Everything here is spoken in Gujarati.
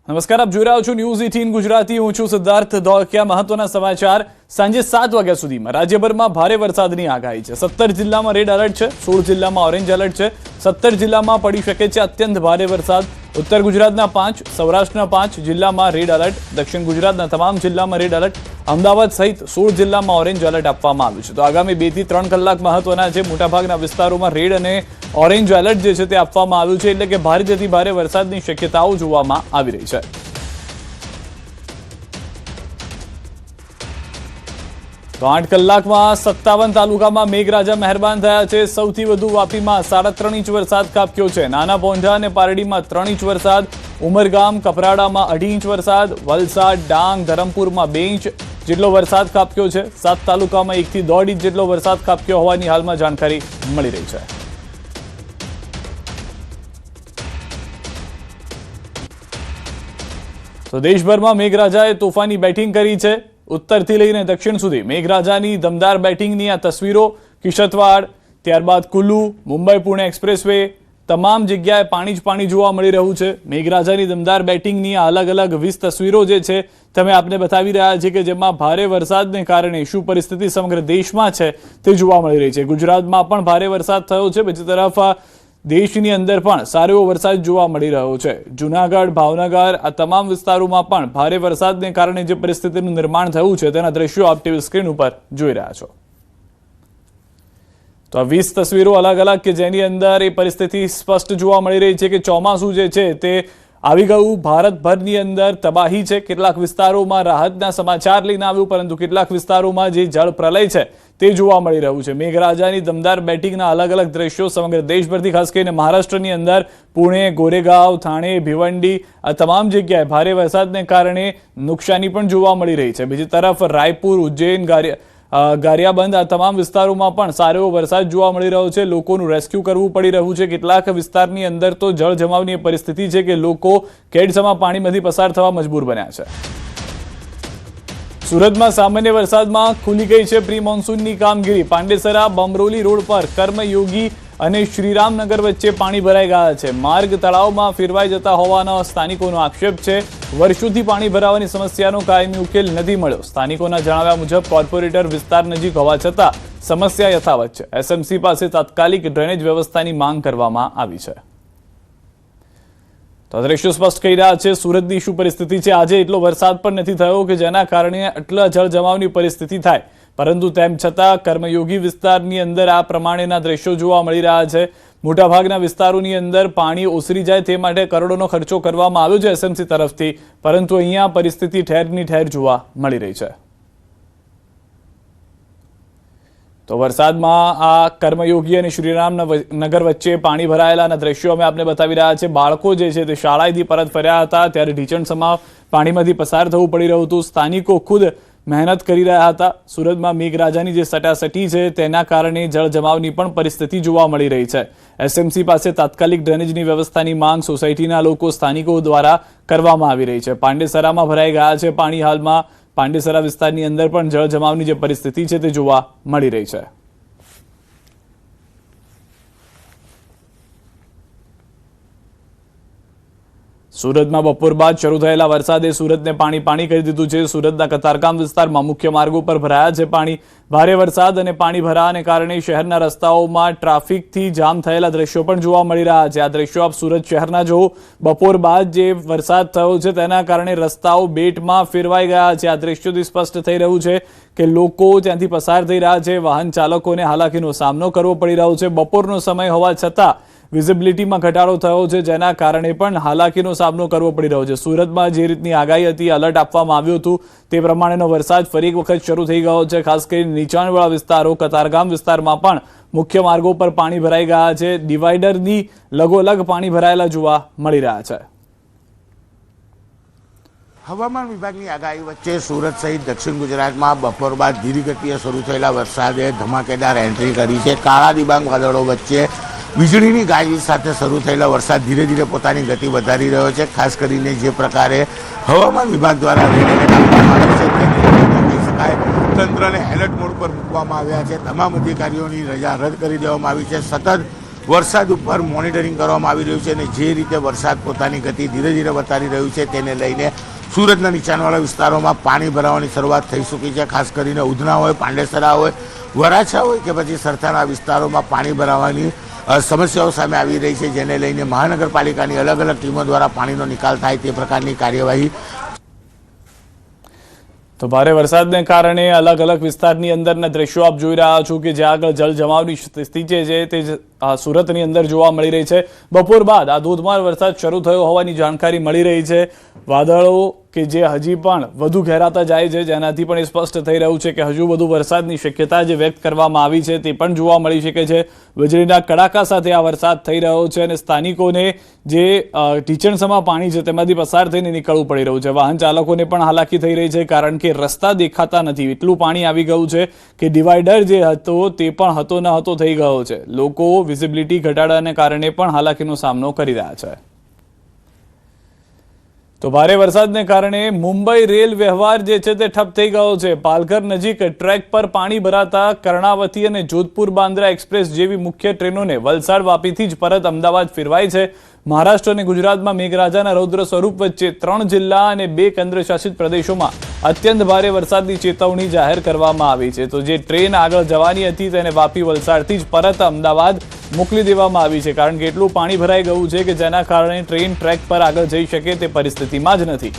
નમસ્કાર, આપ જોઈ રહ્યા છો ન્યૂઝ 18 ગુજરાતી. હું છું સિદ્ધાર્થ ધોળકિયા. મહત્વના સમાચાર. સાંજે 7 વાગ્યા સુધીમાં રાજ્યભરમાં ભારે વરસાદની આગાહી છે. 17 જિલ્લામાં રેડ એલર્ટ છે, 16 જિલ્લામાં ઓરેન્જ એલર્ટ છે. 17 જિલ્લામાં પડી શકે છે અત્યંત ભારે વરસાદ. ઉત્તર ગુજરાતના 5, સૌરાષ્ટ્રના 5 જિલ્લામાં રેડ એલર્ટ, દક્ષિણ ગુજરાતના તમામ જિલ્લામાં રેડ એલર્ટ, અમદાવાદ સહિત 16 જિલ્લામાં ઓરેન્જ એલર્ટ આપવામાં આવ્યું છે. તો આગામી 2 થી 3 કલાક મહત્વના છે. મોટાભાગના વિસ્તારોમાં રેડ અને ઓરેન્જ એલર્ટ જે છે તે આપવામાં આવ્યું છે, એટલે કે ભારેથી ભારે વરસાદની શક્યતાઓ જોવામાં આવી રહી છે. તો 8 કલાકમાં 57 તાલુકામાં મેઘરાજા મહેરબાન થયા છે. સૌથી વધુ વાપીમાં 3.5 ઇંચ વરસાદ ખાબક્યો છે. નાના પોંઢા અને પારડીમાં 3 ઇંચ વરસાદ, ઉમરગામ કપરાડામાં 2.5 ઇંચ વરસાદ, વલસાડ, ડાંગ, ધરમપુરમાં 2 ઇંચ જેટલો વરસાદ ખાબક્યો છે. 7 તાલુકામાં 1 થી 1.5 ઇંચ જેટલો વરસાદ ખાબક્યો હોવાની હાલમાં જાણકારી મળી રહી છે. તો દેશભરમાં મેઘરાજાએ તોફાની બેટિંગ કરી છે. ઉત્તરથી લઈને દક્ષિણ સુધી મેઘરાજાની દમદાર બેટિંગની આ તસવીરો. કિશતવાડ, ત્યારબાદ કુલ્લુ, મુંબઈ પુણે એક્સપ્રેસવે, તમામ જગ્યાએ પાણી જ પાણી જોવા મળી રહ્યું છે. મેઘરાજાની દમદાર બેટિંગની આ અલગ અલગ 20 તસવીરો જે છે તમે આપને બતાવી રહ્યા છે કે જેમાં ભારે વરસાદને કારણે શું પરિસ્થિતિ સમગ્ર દેશમાં છે તે જોવા મળી રહી છે. ગુજરાતમાં પણ ભારે વરસાદ થયો છે. બીજી તરફ દેશની અંદર પણ સારો એવો વરસાદ જોવા મળી રહ્યો છે. જૂનાગઢ, ભાવનગર આ તમામ વિસ્તારોમાં પણ ભારે વરસાદને કારણે જે પરિસ્થિતિનું નિર્માણ થયું છે તેના દ્રશ્યો આપ ટીવી સ્ક્રીન ઉપર જોઈ રહ્યા છો. તો આ 20 તસવીરો અલગ અલગ કે જેની અંદર એ પરિસ્થિતિ સ્પષ્ટ જોવા મળી રહી છે કે ચોમાસું જે છે તે આવી ગયું. ભારતભરની અંદર તબાહી છે. કેટલાક વિસ્તારોમાં રાહતના સમાચાર લઈને આવ્યું, પરંતુ કેટલાક વિસ્તારોમાં જે જળ પ્રલય છે તે જોવા મળી રહ્યું છે. મેઘરાજાની દમદાર બેટિંગના અલગ અલગ દ્રશ્યો સમગ્ર દેશભરથી, ખાસ કરીને મહારાષ્ટ્રની અંદર પુણે, ગોરેગાંવ, થાણે, ભિવંડી આ તમામ જગ્યાએ ભારે વરસાદને કારણે નુકસાની પણ જોવા મળી રહી છે. બીજી તરફ રાયપુર, ઉજ્જૈન, ગારિયાબંધ આ તમામ વિસ્તારોમાં પણ સારો એવો વરસાદ જોવા મળી રહ્યો છે. લોકોનું રેસ્ક્યુ કરવું પડી રહ્યું છે. કેટલાક વિસ્તારની અંદર તો જળ જમાવની પરિસ્થિતિ છે કે લોકો કેડસમાં પાણીમાંથી પસાર થવા મજબૂર બન્યા છે. સુરતમાં સામાન્ય વરસાદમાં ખુલી ગઈ છે પ્રી મોન્સૂનની કામગીરી. પાંડેસરા બમરોલી રોડ પર કર્મયોગી અને શ્રીરામનગર વચ્ચે પાણી ભરાઈ ગયા છે. માર્ગ તળાવમાં ફેરવાઈ જતા હોવાનો સ્થાનિકોનો આક્ષેપ છે. વર્ષોથી પાણી ભરાવાની સમસ્યાનો કાયમી ઉકેલ નથી મળ્યો. સ્થાનિકોના જણાવ્યા મુજબ કોર્પોરેટર વિસ્તાર નજીક હોવા છતાં સમસ્યા યથાવત છે. એસએમસી પાસે તાત્કાલિક ડ્રેનેજ વ્યવસ્થાની માંગ કરવામાં આવી છે. તો દ્રશ્યો સ્પષ્ટ કહી રહ્યા છે સુરતની શું પરિસ્થિતિ છે. આજે એટલો વરસાદ પણ નથી થયો કે જેના કારણે આટલા જળ જમાવની પરિસ્થિતિ થાય, પરંતુ તેમ છતાં કર્મયોગી વિસ્તારની અંદર આ પ્રમાણેના દ્રશ્યો જોવા મળી રહ્યા છે. મોટાભાગના વિસ્તારોની અંદર પાણી ઓસરી જાય તે માટે કરોડોનો ખર્ચો કરવામાં આવ્યો છે એસએમસી તરફથી, પરંતુ અહીંયા પરિસ્થિતિ ઠેરની ઠેર જોવા મળી રહી છે. તો વરસાદમાં આ કર્મયોગી અને શ્રીરામનગર વચ્ચે પાણી ભરાયેલાના દ્રશ્યો અમે આપને બતાવી રહ્યા છે. બાળકો જે છે તે શાળાએથી પરત ફર્યા હતા ત્યારે ઢીચણસમાં પાણીમાંથી પસાર થવું પડી રહ્યું હતું. સ્થાનિકો ખુદ મહેનત કરી રહ્યા હતા. સુરતમાં મેઘરાજાની જે સટાસટી છે તેના કારણે જળ જમાવની પણ પરિસ્થિતિ જોવા મળી રહી છે. એસએમસી પાસે તાત્કાલિક ડ્રેનેજની વ્યવસ્થાની માંગ સોસાયટીના લોકો, સ્થાનિકો દ્વારા કરવામાં આવી રહી છે. પાંડેસરામાં ભરાઈ ગયા છે પાણી. હાલમાં પાંડેસરા વિસ્તારની અંદર પણ જળ જમાવની જે પરિસ્થિતિ છે તે જોવા મળી રહી છે. સુરતમાં બપોર બાદ શરૂ થયેલા વરસાદે સુરતને પાણી પાણી કરી દીધું છે. સુરતના કતારગામ વિસ્તારમાં મુખ્ય માર્ગો પર ભરાયા છે પાણી. ભારે વરસાદ અને પાણી ભરાવાને કારણે શહેરના રસ્તાઓમાં ટ્રાફિકથી જામ થયેલા દ્રશ્યો પણ જોવા મળી રહ્યા છે. આ દ્રશ્યો આપ સુરત શહેરના જો બપોર બાદ જે વરસાદ થયો છે તેના કારણે રસ્તાઓ બેટમાં ફેરવાઈ ગયા છે. આ દ્રશ્યોથી સ્પષ્ટ થઈ રહ્યું છે કે લોકો ત્યાંથી પસાર થઈ રહ્યા છે. વાહન ચાલકોને હાલાકીનો સામનો કરવો પડી રહ્યો છે. બપોરનો સમય હોવા છતાં વિઝિબિલિટીમાં ઘટાડો થયો છે, જેના કારણે પણ હાલાકીનો સામનો કરવો પડી રહ્યો છે. સુરતમાં જે રીતની આગાહી હતી, એલર્ટ આપવામાં આવ્યું હતું, તે પ્રમાણેનો વરસાદ ફરી એક વખત શરૂ થઈ ગયો છે. ખાસ કરીને નીચાણવાળા વિસ્તારો, કતારગામ વિસ્તારમાં પણ મુખ્ય માર્ગો પર પાણી ભરાઈ ગયા છે. ડિવાઈડરની લગોલગ પાણી ભરાયેલા જોવા મળી રહ્યા છે. હવામાન વિભાગની આગાહી વચ્ચે સુરત સહિત દક્ષિણ ગુજરાતમાં બપોર બાદ ધીરી ગતિએ શરૂ થયેલા વરસાદે ધમાકેદાર એન્ટ્રી કરી છે. કાળા ડિબાંગ વાદળો વચ્ચે વીજળીની ગાજવીજ સાથે શરૂ થયેલા વરસાદ ધીરે ધીરે પોતાની ગતિ વધારી રહ્યો છે. ખાસ કરીને જે પ્રકારે હવામાન વિભાગ દ્વારા રેડ એલર્ટ આપવામાં આવ્યું છે કહી શકાય તંત્રને એલર્ટ મોડ પર મૂકવામાં આવ્યા છે. તમામ અધિકારીઓની રજા રદ કરી દેવામાં આવી છે. સતત વરસાદ ઉપર મોનિટરિંગ કરવામાં આવી રહ્યું છે અને જે રીતે વરસાદ પોતાની ગતિ ધીરે ધીરે વધારી રહ્યું છે તેને લઈને સુરતના નીચાણવાળા વિસ્તારોમાં પાણી ભરાવાની શરૂઆત થઈ ચૂકી છે. ખાસ કરીને ઉધના હોય, પાંડેસરા હોય, વરાછા હોય કે પછી સરથાના વિસ્તારોમાં પાણી ભરાવાની સમસ્યાઓ સામે આવી રહી છે, જેને લઈને મહાનગરપાલિકાની અલગ અલગ ટીમો દ્વારા પાણીનો નિકાલ થાય તે પ્રકારની કાર્યવાહી. તો ભારે વરસાદને કારણે અલગ અલગ વિસ્તારની અંદરના દ્રશ્યો આપ જોઈ રહ્યા છો કે જ્યાં આગળ જળ જમાવની સ્થિતિ છે તે સુરતની અંદર જોવા મળી રહી છે. બપોર બાદ આ ધોધમાર વરસાદ શરૂ થયો હોવાની જાણકારી મળી રહી છે. વાદળો કે જે હજી પણ વધુ ઘેરાતા જાય છે, જેનાથી પણ સ્પષ્ટ થઈ રહ્યું છે કે હજુ વધુ વરસાદની શક્યતા જે વ્યક્ત કરવામાં આવી છે તે પણ જોવા મળી શકે છે. વીજળીના કડાકા સાથે આ વરસાદ થઈ રહ્યો છે અને સ્થાનિકોને જે ઢીચણસમાં પાણી છે તેમાંથી પસાર થઈને નીકળવું પડી રહ્યું છે. વાહન ચાલકોને પણ હાલાકી થઈ રહી છે, કારણ કે રસ્તા દેખાતા નથી. એટલું પાણી આવી ગયું છે કે ડિવાઈડર જે હતો તે પણ હતો ન હતો થઈ ગયો છે. લોકો વિઝિબિલિટી ઘટાડાને કારણે પણ હાલાકીનો સામનો કરી રહ્યા છે. તો ભારે વરસાદને કારણે મુંબઈ રેલ વ્યવહાર જે છે તે ઠપ થઈ ગયો છે. પાલઘર નજીક ટ્રેક પર પાણી ભરાતા કર્ણાવતી અને જોધપુર બાંદ્રા એક્સપ્રેસ જેવી મુખ્ય ટ્રેનોને વલસાડ વાપીથી જ પરત અમદાવાદ ફેરવાઈ છે. મહારાષ્ટ્ર અને ગુજરાતમાં મેઘરાજાના રૌદ્ર સ્વરૂપ વચ્ચે 3 જિલ્લા અને 2 કેન્દ્રશાસિત પ્રદેશોમાં અત્યંત ભારે વરસાદની ચેતવણી જાહેર કરવામાં આવી છે. તો જે ટ્રેન આગળ જવાની હતી તેને વાપી વલસાડથી જ પરત અમદાવાદ મોકલી દેવામાં આવી છે, કારણ કે એટલું પાણી ભરાઈ ગયું છે કે જેના કારણે ટ્રેન ટ્રેક પર આગળ જઈ શકે તે પરિસ્થિતિમાં જ નથી.